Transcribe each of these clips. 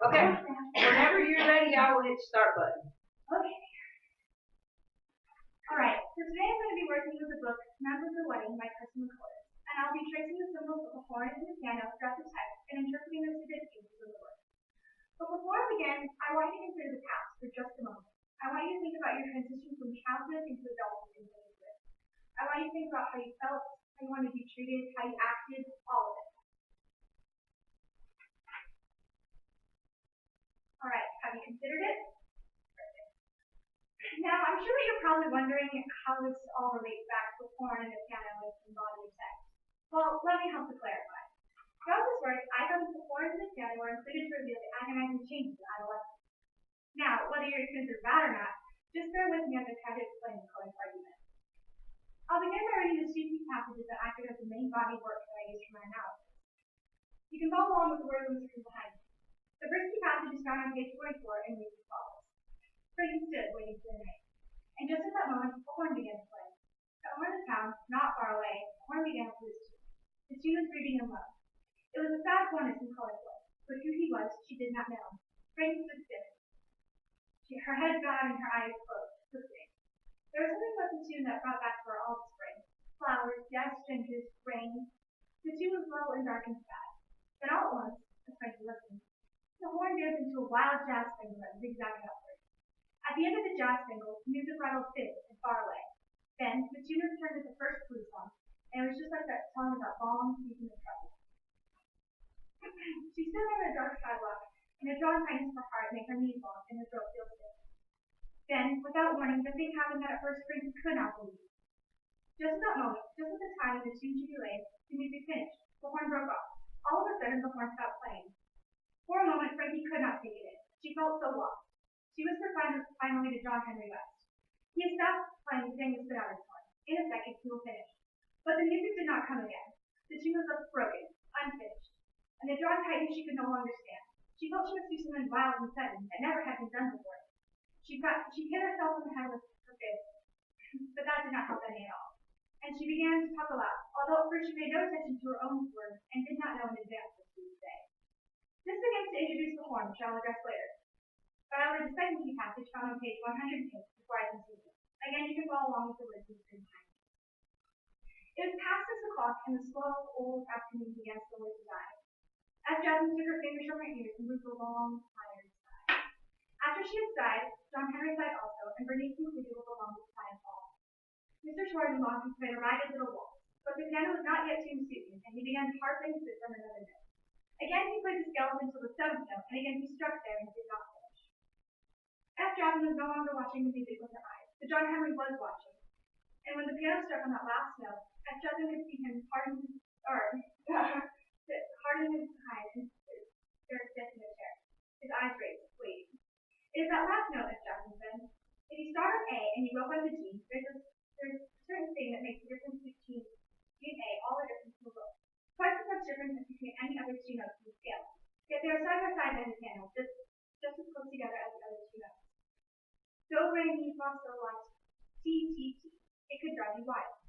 Okay. Whenever you're ready, I will hit start button. Okay. Alright, so today I'm going to be working with the book Members of the Wedding by Kirsten McCullough, and I'll be tracing the symbols of the horn and the piano throughout the text and interpreting the significances of the words. But before I begin, I want you to consider the past for just a moment. I want you to think about your transition from childhood into adulthood in 2023. I want you to think about how you felt, how you wanted to be treated, how you acted, all of it. Alright, have you considered it? Now, I'm sure that you're probably wondering how this all relates back to the horn and the piano and body of text. Well, let me help to clarify. Throughout this work, I found that the horn and the piano were included to reveal the agonizing changes of adolescence. Now, whether you're considered bad or not, just bear with me as I try to explain the color's argument. I'll begin by reading the two key passages that acted as the main body of work that I used for my analysis. You can follow along with the words on the screen behind me. The first key passage is found on page 44 and reads as follows. Frankie stood, waiting for the night. And just at that moment, a horn began to play. At one of the towns, not far away, a horn began to play its tune. The tune was reading in love. It was a sad hornet in color voice, but who he was, she did not know. Frankie stood still. Her head bowed and her eyes closed, listening. There was something about the tune that brought back to her all the spring. Flowers, yes, strangers, rain. The tune was low and dark and sad. Then all at once, as Frankie listened, the horn danced into a wild jazz finger that zigzagged upward. At the end of the jazz single, music rattled thin and far away. Then, the tune returned to the first blues song, and it was just like that song about balm, season, and trouble. She stood on a dark sidewalk, and a drawn tightness of her heart made her knees long and her throat feel stiff. Then, without warning, the thing happened that at first Frankie could not believe. Just at that moment, just at the time when the tune should be laid, the music finished. The horn broke off. All of a sudden, the horn stopped playing. For a moment, Frankie could not take it in. She felt so lost. She whispered finally to John Henry West. He had stopped playing, saying to spit out his horn. In a second, he will finish. But the music did not come again. The tune was left broken, unfinished. And the drawn tightness she could no longer stand. She felt she must do something wild and sudden that never had been done before. She hit herself in the head with her fist, but that did not help any at all. And she began to talk aloud, although at first she paid no attention to her own words and did not know in advance what she would say. This begins to introduce the horn, which I will address later. But I will read the second key passage found on page 108 before I continue. Again, you can follow along with the words in the screen behind me. It was past 6 o'clock, and the slow, old afternoon began slowly to die. As Jasmine took her fingers from her ears and moved a long, tired sigh. After she had sighed, John Henry sighed also, and Bernice concluded with a long sigh of all. Mr. Schwarzenbach had played a ragged little waltz, but the piano was not yet tuned to suit him, and he began harping to from another note. Again he played the scales until the 7th note, and again he struck there and did not finish. F. Jasmine was no longer watching the music with her eyes, but John Henry was watching. And when the piano struck on that last note, F. Jasmine could see him hardening his eyes and stare stiff in the chair. His eyes raised, waiting. It is that last note, F. Jasmine said. If you start on A and you go on to G, there's a certain thing that makes the difference between G and A all the difference in the world. Twice as much difference as between any other two notes in the scale. Yet they are side by side in the piano, just as close together as the other two notes. Do, re, mi, fa, sol, la, ti, ti, ti. It could drive you wild.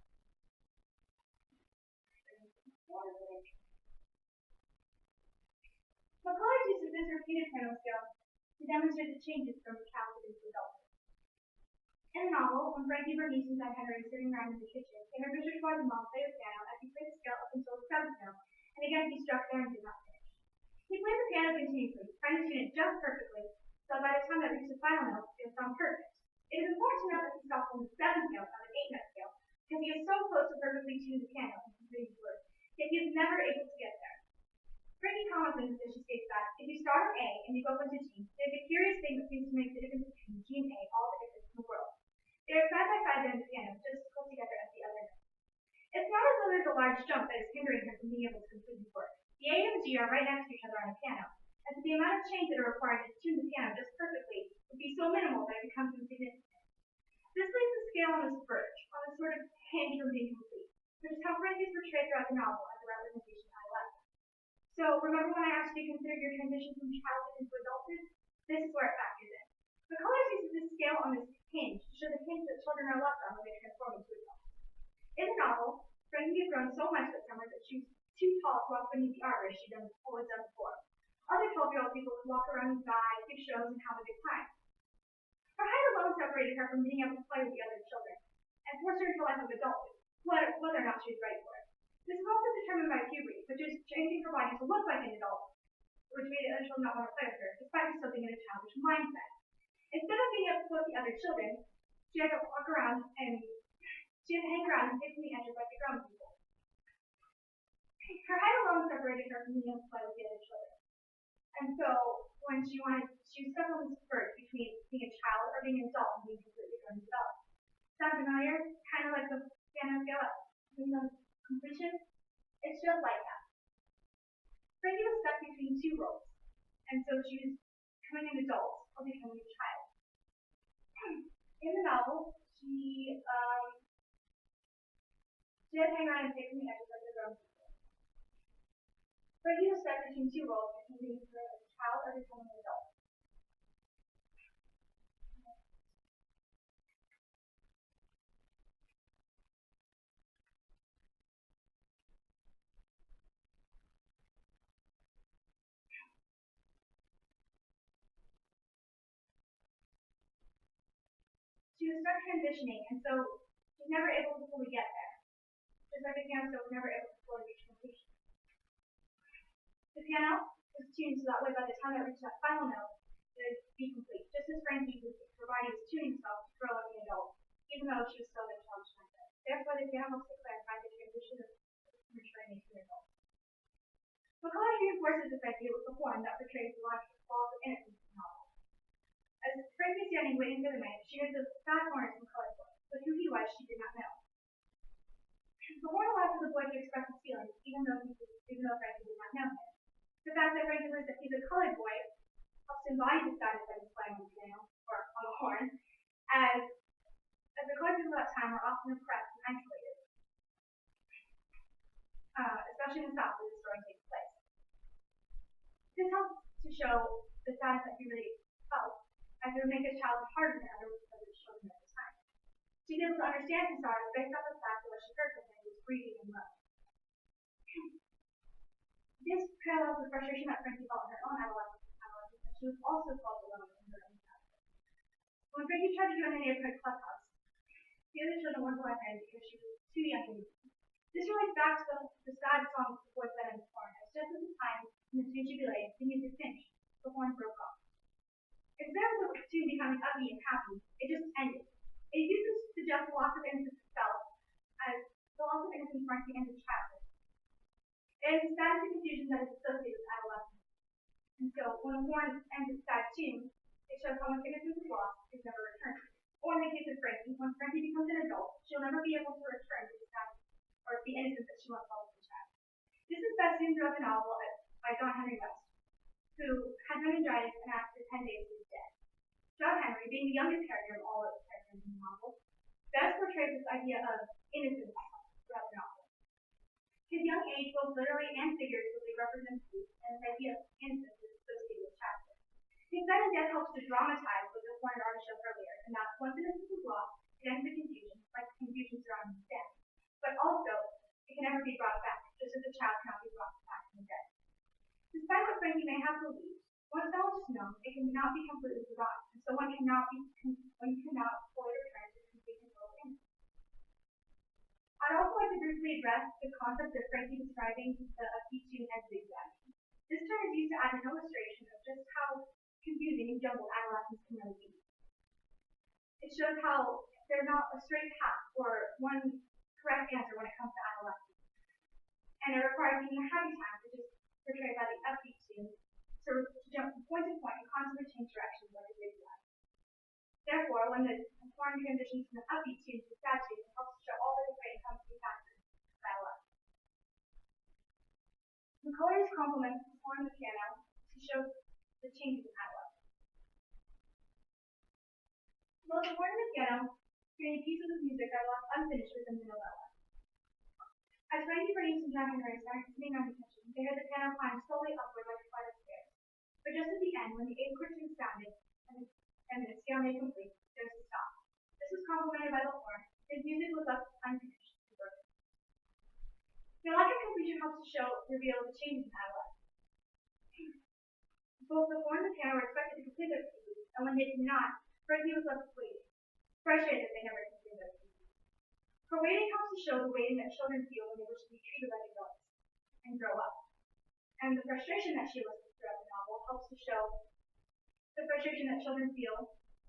McCullough uses this repeated piano scale to demonstrate the changes from childhood into adulthood. In the novel, when Frankie, Bernice, and John Henry were sitting around in the kitchen, they heard Mr. Schwarzenbach play the piano as he played the scale up until the 7th note, and again he struck there and did not finish. He played the piano continuously, trying to tune it just perfectly, so by the time it reached the final note, it would sound perfect. It is important to note that he stopped on the 7th note on an 8-note scale, because he is so close to perfectly tuning the piano and completing his words, yet he is never able to get there. Frankie comments in his issue states that if you start on A and you go on to G, there's a curious thing that seems to make the difference between G and A all the difference in the world. They are side by side there in the piano, just as close together as the other notes. It's not as though there's a large jump that is hindering him from being able to complete his work. The A and the G are right next to each other on a piano, and so the amount of change that are required to tune the piano just perfectly would be so minimal that it becomes insignificant. This leaves the scale on this verge, on a sort of hinge from being complete, which is how Frankie is portrayed throughout the novel as a representation of adolescence. So, remember when I asked you to consider your transition from childhood into adulthood? This is where it factors in. McCullough uses this scale on this hinge to show the hinge that children are left on when they transform into adults. In the novel, Frankie had grown so much that summer that she was too tall to walk beneath the arbor as she had always done before. Other 12-year-old people could walk around and buy, give shows, and have a good time. Her height alone separated her from being able to play with the other children, and forced her into a life of adulthood, whether or not she was ready for it. This is also determined by puberty, which is changing her body to look like an adult, which made the other children not want to play with her, despite her still being in a childish mindset. Instead of being able to play with the other children, she had to walk around and she had to hang around and pick from the edges like the grown people. Her height alone separated her from being able to play with the other children. And so when she was stuck on this verge between being a child or being an adult and being completely grown adult. Sound familiar? Kind of like the piano scale up. Completion? It's just like that. Frankie was stuck between two roles, and so she was becoming an adult or becoming a child. In the novel, she had to hang around and pick from the edges of the grown people. Frankie was stuck between two roles, between being a child or becoming an adult. She was stuck transitioning, and so she was never able to fully get there. Just like the piano was never able to fully reach completion. The piano was tuned so that way by the time it reached that final note, it would be complete, just as Frankie was providing was tuning herself to grow like an adult, even though she was still in a childish mindset. Therefore, the piano helps to clarify the transition of maturing into an adult. McCullers reinforces this idea with the form that portrays the logical flaws of innocence in the novel. As Frankie is standing waiting for the man, she hears the sad horns from McCullers' voice, but who he was she did not know. The horn allows the boy to express his feelings, even though Frankie did not know him. The fact that Frankie learns that he's a colored boy helps embody the sadness that he's playing on the piano, or on the horn, as the colored people at that time were often oppressed and isolated, especially in the South where the story takes place. This helps to show the sadness that he really felt, as it would make his childhood harder than other children at the time. She's able to understand his sorrows based off the fact that what she heard from him was grieving and love. This parallels the frustration that Frankie felt in her own adolescence, and she was also felt alone in her own childhood. When Frankie tried to join the neighborhood clubhouse, the other children wouldn't let her in because she was too young to meet. This relates back to the sad song the boy said in the horn, as just at the time when the tune should be laid, the music finished, the horn broke off. Instead of the tune becoming upbeat and happy, it just ended. It uses to suggest the loss of innocence itself as the loss of innocence marks the end of childhood. It is sad and confusion that is associated with adolescence. And so when a horn ends its sad tune, it shows how much innocence is lost is never returned. Or in the case of Frankie, when Frankie becomes an adult, she'll never be able to return to the sadness or the innocence that she once felt as a child. This is best seen throughout the novel by John Henry West, who had meningitis and after 10 days was dead. John Henry, being the youngest character of all of the characters in the novel, best portrays this idea of innocence throughout the novel. His young age, both literally and figuratively, represents youth, and the idea of innocence is associated with childhood. His sudden death helps to dramatize what the horn already showed earlier, and that once innocence is lost, it ends the confusion, like the confusion surrounding his death. But also, it can never be brought back, just as a child cannot be brought back from the dead. Despite what Frankie may have believed, once knowledge is known, it cannot be completely forgotten, and so one cannot fully return to complete control of innocence. I'd also like to briefly address the concept of Frankie describing the upbeat tune as zigzag. This term is used to add an illustration of just how confusing and jumbled adolescence can really be. It shows how there's not a straight path or one correct answer when it comes to adolescence. And it requires being a happy time, which is portrayed by the upbeat tune, to jump from point to point and constantly change directions like a zigzag. Therefore, when the horn transitions from an upbeat tune to a sad tune, it helps to show all the different encompassing factors of adolescence. McCullers complements the horn and the piano to show the changes in adolescence. Both the horn and the piano create pieces of music that are left unfinished within the novella. As Frankie, Bernice, and John Henry start sitting on the kitchen, they hear the piano climb slowly upward like a flight of stairs. But just at the end, when the 8 chords are sounded and the scale made complete, there's a stop. This was complemented by the horn. His music was left unfinished and broken. The electric completion helps to reveal the changes in adolescence. Both the Horn and the Piano were expected to complete their pieces, and when they did not, Frankie was left waiting, frustrated that they never completed their pieces. Her waiting helps to show the waiting that children feel when they wish to be treated like adults and grow up. And the frustration that she elicits throughout the novel helps to show the frustration that children feel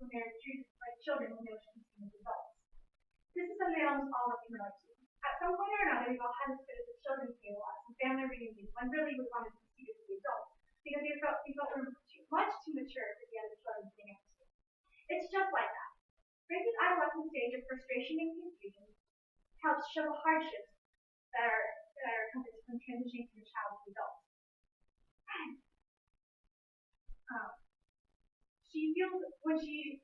when they're treated like children when they wish to be seen as adults. This is something that almost all of us can relate to. At some point or another, we've all had this bit of the children's table at some family reunions when really we wanted to see as the adults because we felt we were much too mature for the other children sitting next to us. It's just like that. Frankie's adolescent stage of frustration and confusion helps show the hardships that are accompanied from transitioning from child to adult. She feels frustrated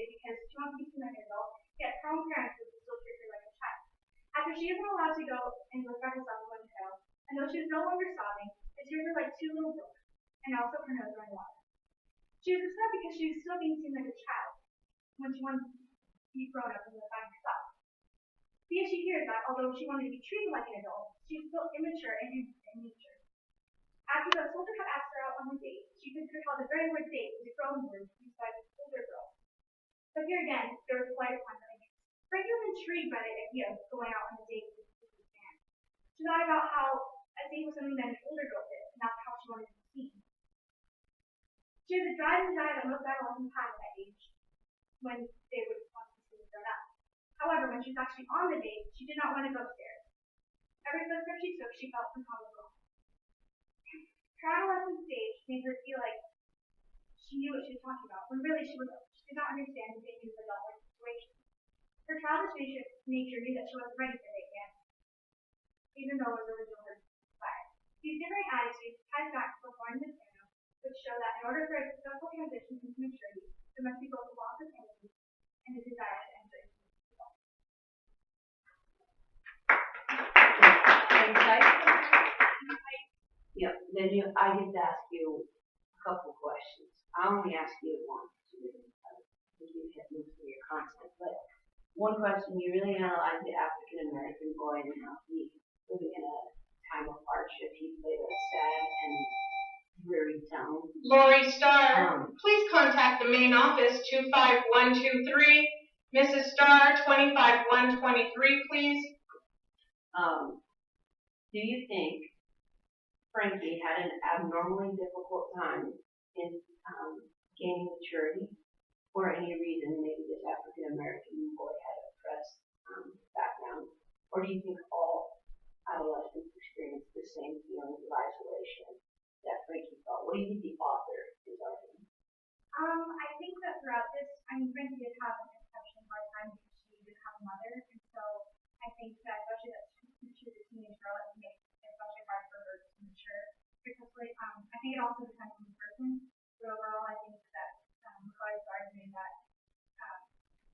because she wants to be seen like an adult, yet her own parents would still treat her like a child. After she isn't allowed to go and look back herself in the house, and though she is no longer sobbing, the tears are like two little brooks, and also her nose running water. She is upset because she is still being seen like a child when she wants to be grown up and live by herself. Because she hears that, although she wanted to be treated like an adult, she is still immature and innocent in nature. After the soldier had asked her out on a date, she considered how the very word date was a grown word used by the older girl. But here again, there was a light upon her interest. Frankie was intrigued by the idea of going out on a date with this man. She thought about how a date was something that an older girl did, and that's how she wanted to be seen. She has a drive and desire that most adolescents have at that age, when they would want to be seen grown up. However, when she was actually on the date, she did not want to go upstairs. Every footstep she took, she felt somehow wrong. Her adolescent stage made her feel like she knew what she was talking about, when really she did not understand the dangers of adult situations. Her childish nature knew that she wasn't ready for it yet, even though it was original her desire. These different attitudes tied back to the Horn and the Piano, which show that in order for a successful transition into maturity, there must be both a loss of innocence and a desire to enter into adulthood. Yep. Then I get to ask you a couple questions. I only ask you once because you hit most of your content. But one question: you really analyze the African American boy and how he, living in a time of hardship, he played a sad and dreary tone. Lori Starr, please contact the main office 25123. Mrs. Starr, 25123, please. Do you think Frankie had an abnormally difficult time in gaining maturity, for any reason? Maybe this African American boy had a oppressed background, or do you think all adolescents experience the same feelings of isolation that Frankie felt? What do you think the author is arguing? I think that throughout this, Frankie did have an exceptionally hard time because she did have a mother, and so I think that especially that she was a teenage girl, it makes it especially hard for her to mature. Because I think it also depends on the person. But overall, I think that McCoy is arguing that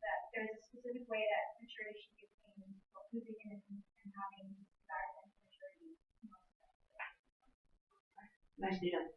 that there's a specific way that maturity should be obtained, losing innocence and having desire and maturity. Nicely done.